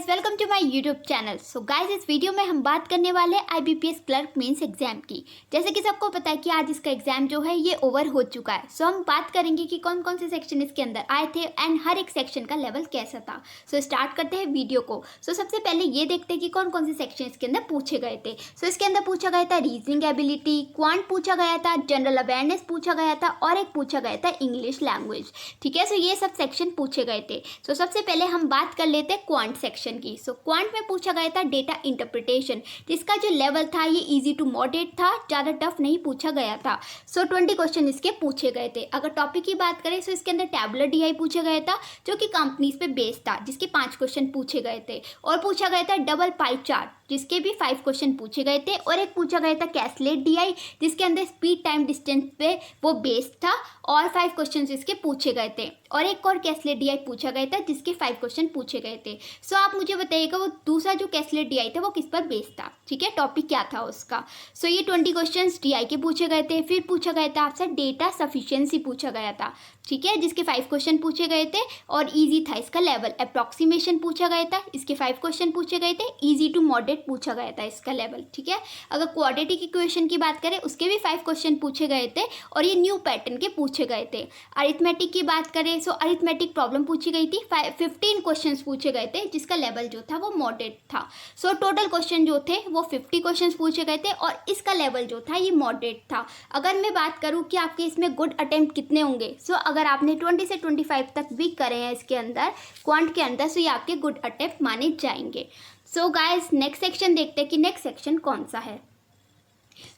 Welcome to my YouTube channel. So guys, इस video में हम बात करने वाले हैं आईबीपीएस क्लर्क मेंस एग्जाम की। जैसे कि सबको पता है कि आज इसका एग्जाम जो है ये ओवर हो चुका है। सो हम बात करेंगे कि कौन कौन से सेक्शन इसके अंदर आए थे एंड हर एक सेक्शन का लेवल कैसा था। सो स्टार्ट करते हैं वीडियो को। सो सबसे पहले ये देखते हैं कि कौन कौन से सेक्शन इसके अंदर पूछे गए थे। सो इसके अंदर पूछा गया था रीजनिंग एबिलिटी, क्वांट पूछा गया था, जनरल अवेयरनेस पूछा गया था और एक पूछा गया था इंग्लिश लैंग्वेज। ठीक है, सो ये सब सेक्शन पूछे गए थे। सो सबसे पहले हम बात कर लेते हैं क्वांट सेक्शन की। सो क्वांट में पूछा गया था डेटा इंटरप्रिटेशन, जिसका जो लेवल था ये इजी टू मॉडरेट था, ज़्यादा टफ नहीं पूछा गया था। सो 20 क्वेश्चन इसके पूछे गए थे। अगर टॉपिक की बात करें तो इसके अंदर टैबुलर डीआई पूछा गया था, जो कि कंपनीज पे बेस्ड था, जिसके 5 क्वेश्चन पूछे गए थे। और पूछा गया था डबल पाई चार्ट, जिसके भी 5 क्वेश्चन पूछे गए थे। और एक पूछा गया था कैसलेट डीआई, जिसके अंदर स्पीड टाइम डिस्टेंस पे वो बेस्ड था और 5 क्वेश्चन इसके पूछे गए थे। और एक और कैसलेट डीआई पूछा गया था, जिसके 5 क्वेश्चन पूछे गए थे। सो आप मुझे बताइएगा वो दूसरा जो कैसलेट डीआई था वो किस पर बेस्ड था। ठीक है, टॉपिक क्या था उसका। सो ये 20 क्वेश्चन डीआई के पूछे गए थे। फिर पूछा गया था आपसे डेटा सफिशिएंसी पूछा गया था। ठीक है, जिसके 5 क्वेश्चन पूछे गए थे और इजी था इसका लेवल। अप्रॉक्सीमेशन पूछा गया था, इसके 5 क्वेश्चन पूछे गए थे। इजी टू मॉडरेट पूछा गया था इसका लेवल। ठीक है, अगर क्वाड्रेटिक इक्वेशन की बात करें उसके भी 5 क्वेश्चन पूछे गए थे और ये न्यू पैटर्न के पूछे गए थे। अरिथमेटिक की बात करें सो अरिथमेटिक प्रॉब्लम पूछी गई थी। 15 क्वेश्चन पूछे गए थे, जिसका लेवल जो था वो मॉडरेट था। सो टोटल क्वेश्चन जो थे वो 50 क्वेश्चन पूछे गए थे और इसका लेवल जो था ये मॉडरेट था। अगर मैं बात करूँ कि आपके इसमें गुड अटेम्प्ट कितने होंगे, सो अगर आपने 20 से 25 तक भी करे हैं इसके अंदर क्वांट के अंदर, सो ये आपके गुड अटेम्प्ट माने जाएंगे। सो गाइस, नेक्स्ट सेक्शन देखते हैं कि नेक्स्ट सेक्शन कौन सा है।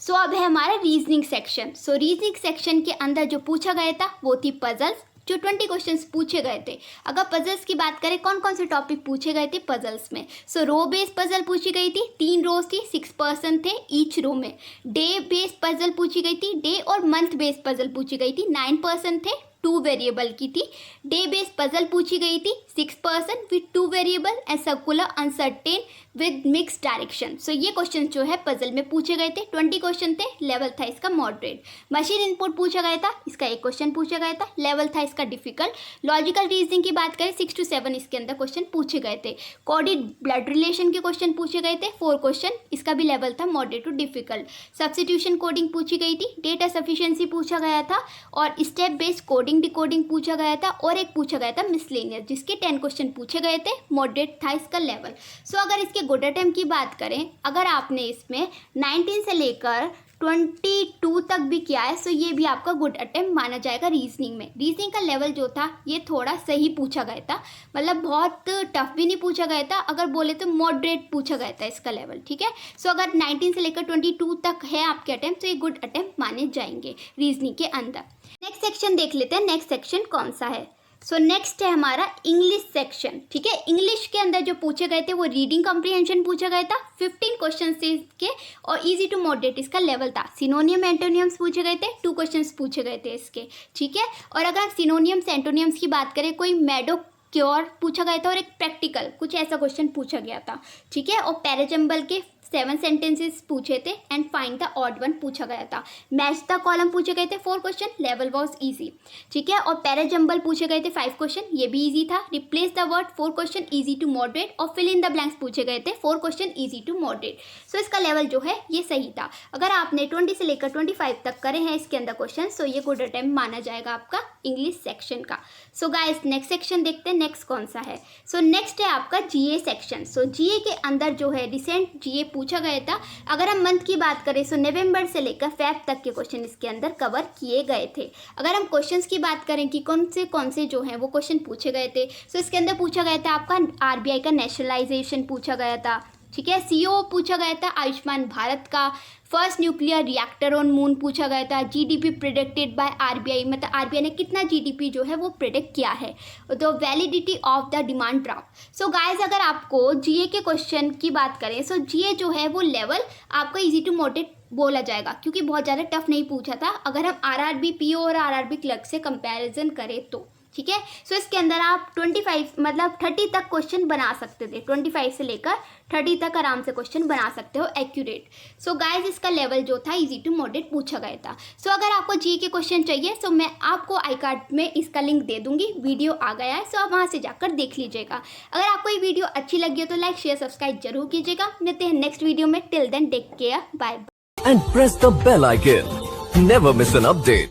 सो अब है हमारा रीजनिंग सेक्शन। सो रीजनिंग सेक्शन के अंदर जो पूछा गया था वो थी पजल्स, जो 20 क्वेश्चंस पूछे गए थे। अगर पजल्स की बात करें कौन कौन से टॉपिक पूछे गए थे पजल्स में। सो रो बेस्ड पजल पूछी गई थी, 3 रोज थी, 6 पर्सन थे ईच रो में। डे बेस्ड पजल पूछी गई थी, डे और मंथ बेस्ड पजल पूछी गई थी, 9 पर्सन थे, 2 वेरिएबल की थी। डे बेस्ड पजल पूछी गई थी 6 person with 2 variable and circular uncertain with mix direction. So ये क्वेश्चन जो है पजल में पूछे गए थे। 20 क्वेश्चन थे, लेवल था इसका मॉडरेट। मशीन इनपुट पूछा गया था, इसका 1 क्वेश्चन पूछा गया था, लेवल था इसका डिफिकल्ट। लॉजिकल रीजनिंग की बात करें 6 to 7 इसके अंदर क्वेश्चन पूछे गए थे। कोडिड ब्लड रिलेशन के क्वेश्चन पूछे गए थे, 4 क्वेश्चन, इसका भी लेवल था moderate to difficult. Substitution coding पूछी गई थी, डेटा सफिशिएंसी पूछा गया था और स्टेप बेस्ड कोडिंग डिकोडिंग पूछा गया था। और एक पूछा गया था मिसलेनियस, जिसके 10 क्वेश्चन पूछे गए थे, मॉडरेट था इसका लेवल। सो अगर इसके गुड अटेम्प्ट की बात करें, अगर आपने इसमें 19 से लेकर 22 तक भी किया है, सो ये भी आपका गुड अटेम्प्ट माना जाएगा रीजनिंग में। रीजनिंग का लेवल जो था ये थोड़ा सही पूछा गया था, मतलब बहुत टफ भी नहीं पूछा गया था, अगर बोले तो मॉडरेट पूछा गया था इसका लेवल। ठीक है, सो अगर 19 से लेकर 22 तक है आपके अटेम्प्ट, तो ये गुड अटेम्प्ट माने जाएंगे रीजनिंग के अंदर। नेक्स्ट सेक्शन देख लेते हैं, नेक्स्ट सेक्शन कौन सा है। सो नेक्स्ट है हमारा इंग्लिश सेक्शन। ठीक है, इंग्लिश के अंदर जो पूछे गए थे वो रीडिंग कॉम्प्रिहेंशन पूछा गया था, 15 क्वेश्चन थे इसके और इजी टू मॉडरेट इसका लेवल था। सिनोनियम एंटोनियम्स पूछे गए थे, 2 क्वेश्चंस पूछे गए थे इसके। ठीक है, और अगर सिनोनियम्स एंटोनियम्स की बात करें, कोई मेडो क्योर पूछा गया था और एक प्रैक्टिकल कुछ ऐसा क्वेश्चन पूछा गया था। ठीक है, और पैराजम्बल के 7 सेंटेंसेस पूछे थे and find the odd one पूछा गया था। मैच द कॉलम पूछे गए थे 4 क्वेश्चन, लेवल वाज इजी। ठीक है, और पैराजम्बल पूछे गए थे 5 क्वेश्चन, ये भी इजी था। Replace the word 4 question, easy to moderate. और फिल इन द ब्लैंक्स पूछे गए थे 4 question, easy to moderate. So इसका लेवल जो है ये सही था। अगर आपने 20 से लेकर 25 तक करे हैं इसके अंदर क्वेश्चन, सो ये गुड अटेम्प्ट माना जाएगा आपका इंग्लिश सेक्शन का। सो गाइस, नेक्स्ट सेक्शन देखते हैं, नेक्स्ट कौन सा है। सो नेक्स्ट है आपका जीए सेक्शन। सो जीए के अंदर जो है रिसेंट जीए पूछा गया था। अगर हम मंथ की बात करें सो नवंबर से लेकर फेब तक के क्वेश्चन इसके अंदर कवर किए गए थे। अगर हम क्वेश्चंस की बात करें कि कौन से जो हैं वो क्वेश्चन पूछे गए थे, सो इसके अंदर पूछा गया था आपका आरबीआई का नेशनलाइजेशन पूछा गया था। ठीक है, सीओ पूछा गया था आयुष्मान भारत का। First nuclear reactor on moon पूछा गया था। जीडीपी प्रिडिक्टेड बाय आरबीआई, मतलब आरबीआई ने कितना जीडीपी जो है वो प्रिडिक्ट किया है। तो validity of the demand draft. So guys, अगर आपको जीए के क्वेश्चन की बात करें, सो जीए जो है वो लेवल आपका इजी टू मॉडरेट बोला जाएगा, क्योंकि बहुत ज़्यादा टफ नहीं पूछा था अगर हम आरआरबी पीओ और आरआरबी क्लर्क से कंपैरिजन करें तो। ठीक है। सो इसके अंदर आप 25 मतलब 30 तक क्वेश्चन बना सकते थे, 25 से लेकर 30 तक आराम से क्वेश्चन बना सकते हो एक्यूरेट। सो गाइज इसका लेवल जो था इजी टू मॉडरेट पूछा गया था। सो अगर आपको जी के क्वेश्चन चाहिए सो मैं आपको आई कार्ड में इसका लिंक दे दूंगी, वीडियो आ गया है, सो आप वहाँ से जाकर देख लीजिएगा। अगर आपको ये वीडियो अच्छी लगी हो तो लाइक शेयर सब्सक्राइब जरूर कीजिएगा। मिलते हैं नेक्स्ट वीडियो में, till then take care, bye bye. And press the bell icon. Never miss an update.